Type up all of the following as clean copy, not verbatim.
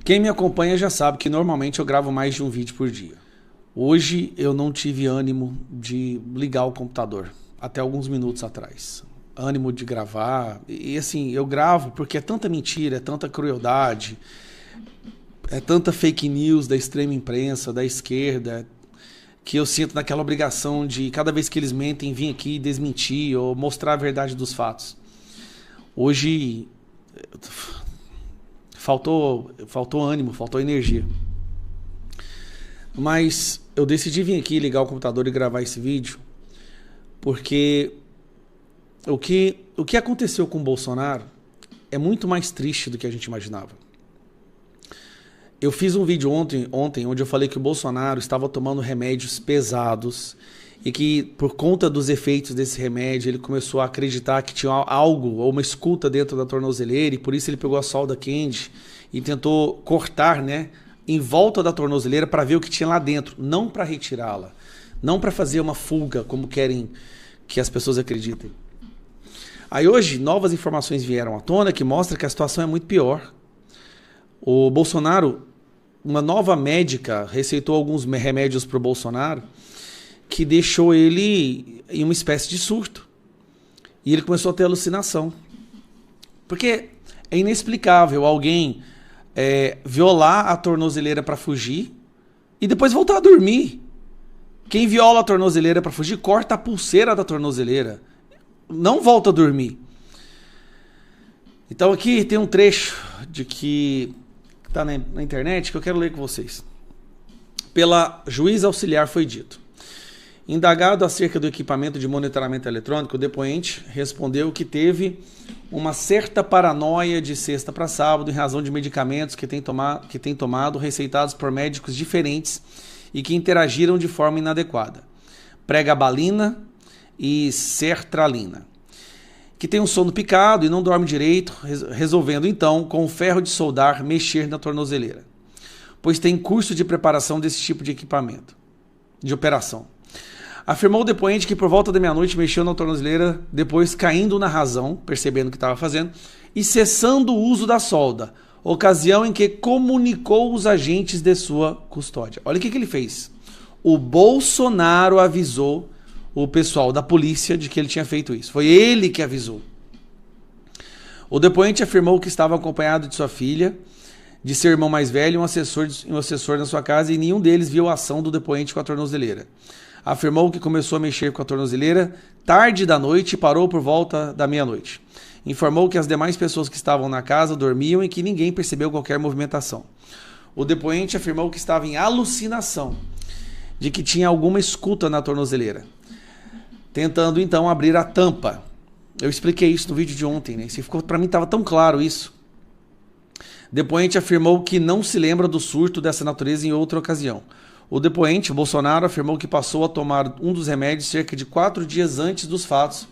Quem me acompanha já sabe que normalmente eu gravo mais de um vídeo por dia. Hoje eu não tive ânimo de ligar o computador, até alguns minutos atrás. Ânimo de gravar. E assim, eu gravo porque é tanta mentira, é tanta crueldade, é tanta fake news da extrema imprensa, da esquerda, que eu sinto naquela obrigação de, cada vez que eles mentem, vir aqui desmentir ou mostrar a verdade dos fatos. Hoje faltou ânimo, faltou energia. Mas eu decidi vir aqui, ligar o computador e gravar esse vídeo porque o que aconteceu com o Bolsonaro é muito mais triste do que a gente imaginava. Eu fiz um vídeo ontem onde eu falei que o Bolsonaro estava tomando remédios pesados e que, por conta dos efeitos desse remédio, ele começou a acreditar que tinha algo ou uma escuta dentro da tornozeleira, e por isso ele pegou a solda quente e tentou cortar, né, em volta da tornozeleira para ver o que tinha lá dentro, não para retirá-la, não para fazer uma fuga, como querem que as pessoas acreditem. Aí hoje, novas informações vieram à tona que mostram que a situação é muito pior. O Bolsonaro, uma nova médica receitou alguns remédios para o Bolsonaro que deixou ele em uma espécie de surto. E ele começou a ter alucinação. Porque é inexplicável alguém violar a tornozeleira para fugir e depois voltar a dormir. Quem viola a tornozeleira para fugir, corta a pulseira da tornozeleira. Não volta a dormir. Então aqui tem um trecho de que está na internet que eu quero ler com vocês. Pela juíza auxiliar foi dito: indagado acerca do equipamento de monitoramento eletrônico, o depoente respondeu que teve uma certa paranoia de sexta para sábado em razão de medicamentos que tem tomado receitados por médicos diferentes e que interagiram de forma inadequada. Pregabalina e sertralina. Que tem um sono picado e não dorme direito, resolvendo então, com o ferro de soldar, mexer na tornozeleira, pois tem curso de preparação desse tipo de equipamento, de operação. Afirmou o depoente que por volta da meia-noite mexeu na tornozeleira, depois caindo na razão, percebendo o que estava fazendo, e cessando o uso da solda, ocasião em que comunicou os agentes de sua custódia. Olha o que ele fez. O Bolsonaro avisou o pessoal da polícia de que ele tinha feito isso. Foi ele que avisou. O depoente afirmou que estava acompanhado de sua filha, de seu irmão mais velho e um assessor na sua casa, e nenhum deles viu a ação do depoente com a tornozeleira. Afirmou que começou a mexer com a tornozeleira tarde da noite e parou por volta da meia-noite. Informou que as demais pessoas que estavam na casa dormiam e que ninguém percebeu qualquer movimentação. O depoente afirmou que estava em alucinação, de que tinha alguma escuta na tornozeleira, tentando então abrir a tampa. Eu expliquei isso no vídeo de ontem, né? Para mim estava tão claro isso. Depoente afirmou que não se lembra do surto dessa natureza em outra ocasião. O depoente, Bolsonaro, afirmou que passou a tomar um dos remédios cerca de 4 dias antes dos fatos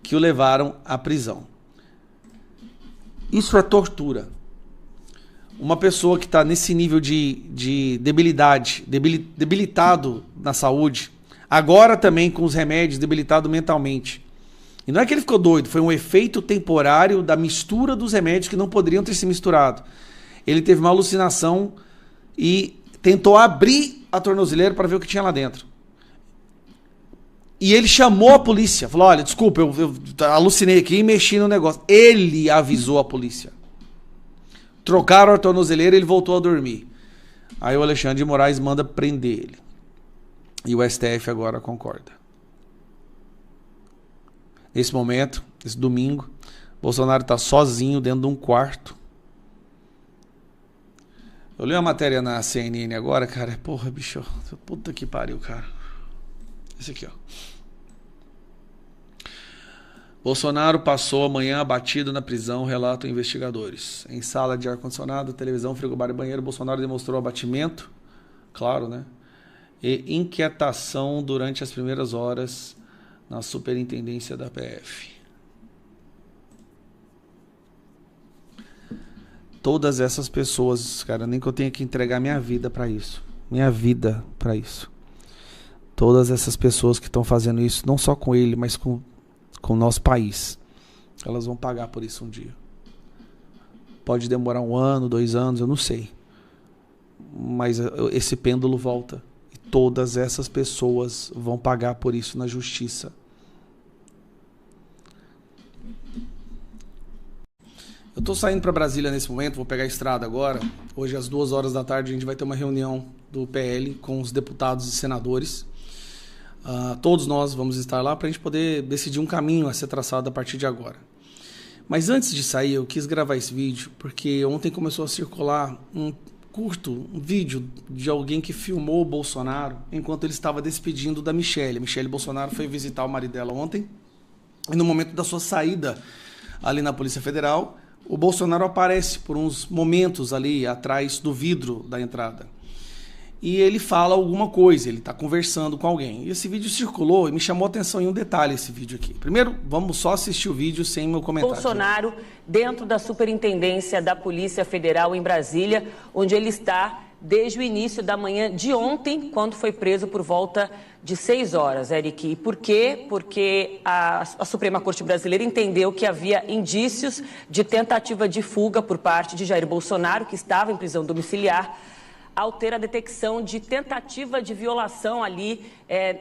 que o levaram à prisão. Isso é tortura. Uma pessoa que está nesse nível de debilidade, debilitado na saúde, agora também com os remédios, debilitado mentalmente. E não é que ele ficou doido, foi um efeito temporário da mistura dos remédios que não poderiam ter se misturado. Ele teve uma alucinação e tentou abrir a tornozeleira para ver o que tinha lá dentro. E ele chamou a polícia, falou: olha, desculpa, eu alucinei aqui e mexi no negócio. Ele avisou a polícia. Trocaram a tornozeleira e ele voltou a dormir. Aí o Alexandre de Moraes manda prender ele. E o STF agora concorda. Nesse momento, esse domingo, Bolsonaro está sozinho dentro de um quarto. Eu li uma matéria na CNN agora, cara. Porra, bicho. Puta que pariu, cara. Esse aqui, ó. Bolsonaro passou a manhã abatido na prisão, relatam investigadores. Em sala de ar-condicionado, televisão, frigobar e banheiro, Bolsonaro demonstrou abatimento, claro, né? E inquietação durante as primeiras horas na superintendência da PF. Todas essas pessoas, cara, nem que eu tenha que entregar minha vida para isso. Minha vida para isso. Todas essas pessoas que estão fazendo isso, não só com ele, mas com o nosso país, elas vão pagar por isso um dia. Pode demorar 1 ano, 2 anos, eu não sei. mas esse pêndulo volta. E todas essas pessoas vão pagar por isso na justiça. Eu estou saindo para Brasília nesse momento, vou pegar a estrada agora. Hoje, às 2h da tarde, a gente vai ter uma reunião do PL com os deputados e senadores. Todos nós vamos estar lá para a gente poder decidir um caminho a ser traçado a partir de agora. Mas antes de sair, eu quis gravar esse vídeo porque ontem começou a circular um vídeo de alguém que filmou o Bolsonaro enquanto ele estava despedindo da Michelle. A Michelle Bolsonaro foi visitar o marido dela ontem e no momento da sua saída ali na Polícia Federal, o Bolsonaro aparece por uns momentos ali atrás do vidro da entrada. E ele fala alguma coisa, ele está conversando com alguém. E esse vídeo circulou e me chamou a atenção em um detalhe esse vídeo aqui. Primeiro, vamos só assistir o vídeo sem meu comentário. Bolsonaro dentro da Superintendência da Polícia Federal em Brasília, onde ele está desde o início da manhã de ontem, quando foi preso por volta de 6 horas, Eric. E por quê? Porque a Suprema Corte Brasileira entendeu que havia indícios de tentativa de fuga por parte de Jair Bolsonaro, que estava em prisão domiciliar, ao ter a detecção de tentativa de violação ali,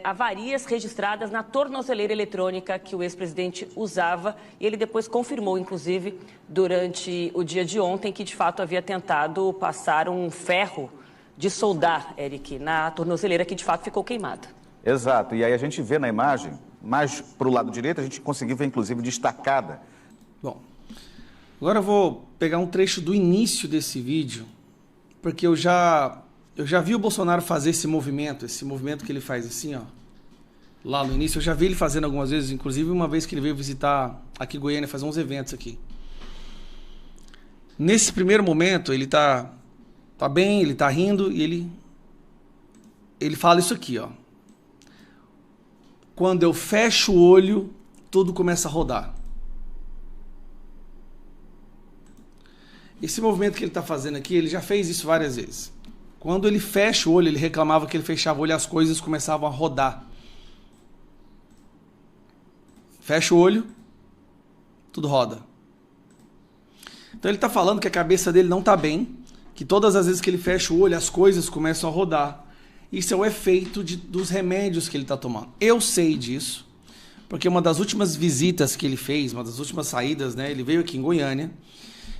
havarias registradas na tornozeleira eletrônica que o ex-presidente usava. E ele depois confirmou, inclusive, durante o dia de ontem, que de fato havia tentado passar um ferro de soldar, Eric, na tornozeleira que de fato ficou queimada. Exato. E aí a gente vê na imagem, mais para o lado direito, a gente conseguiu ver, inclusive, destacada. Bom, agora eu vou pegar um trecho do início desse vídeo, porque eu já vi o Bolsonaro fazer esse movimento que ele faz assim, ó. Lá no início, eu já vi ele fazendo algumas vezes, inclusive uma vez que ele veio visitar aqui em Goiânia, fazer uns eventos aqui. Nesse primeiro momento, ele tá bem, ele tá rindo e ele fala isso aqui, ó. Quando eu fecho o olho, tudo começa a rodar. Esse movimento que ele está fazendo aqui, ele já fez isso várias vezes. Quando ele fecha o olho, ele reclamava que ele fechava o olho e as coisas começavam a rodar. Fecha o olho, tudo roda. Então ele está falando que a cabeça dele não está bem, que todas as vezes que ele fecha o olho, as coisas começam a rodar. Isso é o efeito dos remédios que ele está tomando. Eu sei disso, porque uma das últimas visitas que ele fez, uma das últimas saídas, né, ele veio aqui em Goiânia,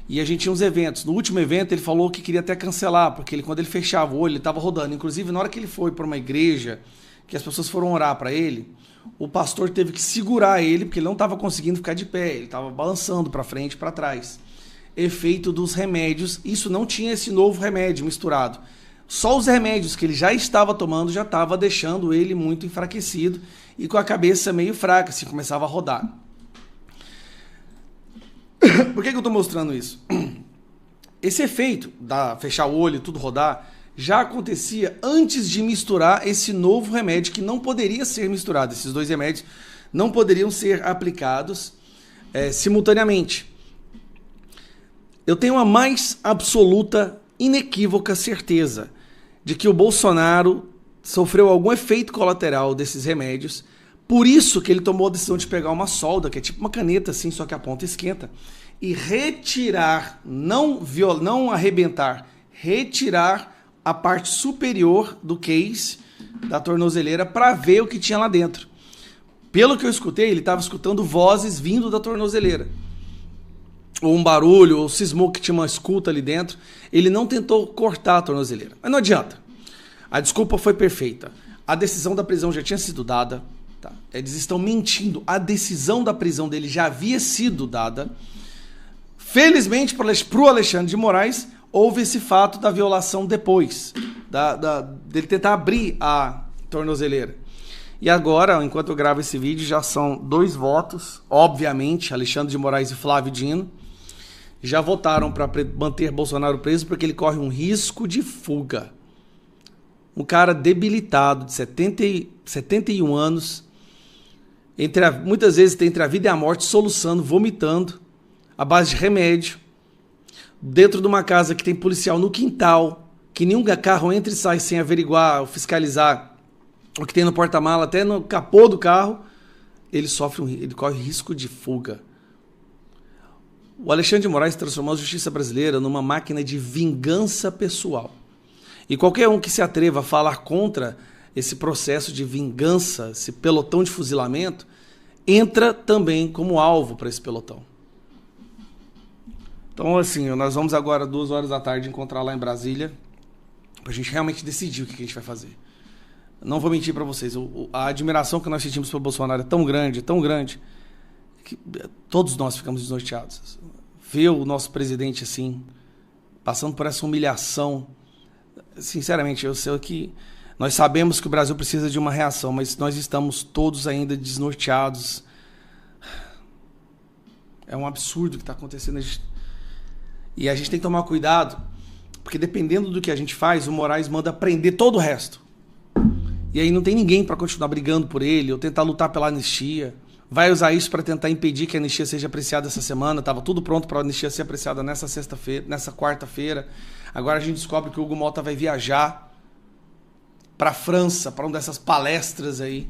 e a gente tinha uns eventos. No último evento ele falou que queria até cancelar, porque quando ele fechava o olho, ele estava rodando. Inclusive, na hora que ele foi para uma igreja, que as pessoas foram orar para ele, o pastor teve que segurar ele, porque ele não estava conseguindo ficar de pé, ele estava balançando para frente e para trás. Efeito dos remédios, isso não tinha esse novo remédio misturado. Só os remédios que ele já estava tomando já estava deixando ele muito enfraquecido e com a cabeça meio fraca, assim, começava a rodar. Por que eu estou mostrando isso? Esse efeito da fechar o olho e tudo rodar já acontecia antes de misturar esse novo remédio que não poderia ser misturado. Esses dois remédios não poderiam ser aplicados simultaneamente. Eu tenho a mais absoluta, inequívoca certeza de que o Bolsonaro sofreu algum efeito colateral desses remédios. Por isso que ele tomou a decisão de pegar uma solda, que é tipo uma caneta assim, só que a ponta esquenta, e retirar, não arrebentar, retirar a parte superior do case da tornozeleira para ver o que tinha lá dentro. Pelo que eu escutei, ele estava escutando vozes vindo da tornozeleira. Ou um barulho, ou cismou que tinha uma escuta ali dentro. Ele não tentou cortar a tornozeleira. Mas não adianta. A desculpa foi perfeita. A decisão da prisão já tinha sido dada. Tá? Eles estão mentindo. A decisão da prisão dele já havia sido dada. Felizmente para o Alexandre de Moraes, houve esse fato da violação depois. Dele tentar abrir a tornozeleira. E agora, enquanto eu gravo esse vídeo, já são 2 votos. Obviamente, Alexandre de Moraes e Flávio Dino já votaram para manter Bolsonaro preso porque ele corre um risco de fuga. Um cara debilitado, de 71 anos, muitas vezes entre a vida e a morte, soluçando, vomitando, à base de remédio, dentro de uma casa que tem policial no quintal, que nenhum carro entra e sai sem averiguar ou fiscalizar o que tem no porta-mala, até no capô do carro, ele corre risco de fuga. O Alexandre de Moraes transformou a justiça brasileira numa máquina de vingança pessoal. E qualquer um que se atreva a falar contra esse processo de vingança, esse pelotão de fuzilamento, entra também como alvo para esse pelotão. Então, assim, nós vamos agora, 2 horas da tarde, encontrar lá em Brasília, pra gente realmente decidir o que a gente vai fazer. Não vou mentir para vocês, a admiração que nós sentimos pelo Bolsonaro é tão grande, que todos nós ficamos desnorteados. Ver o nosso presidente assim, passando por essa humilhação, sinceramente, eu sei que nós sabemos que o Brasil precisa de uma reação, mas nós estamos todos ainda desnorteados. É um absurdo o que está acontecendo. E a gente tem que tomar cuidado, porque dependendo do que a gente faz, o Moraes manda prender todo o resto. E aí não tem ninguém para continuar brigando por ele, ou tentar lutar pela anistia. Vai usar isso para tentar impedir que a anistia seja apreciada essa semana. Estava tudo pronto para a anistia ser apreciada nessa sexta-feira, nessa quarta-feira. Agora a gente descobre que o Hugo Malta vai viajar para a França, para uma dessas palestras aí.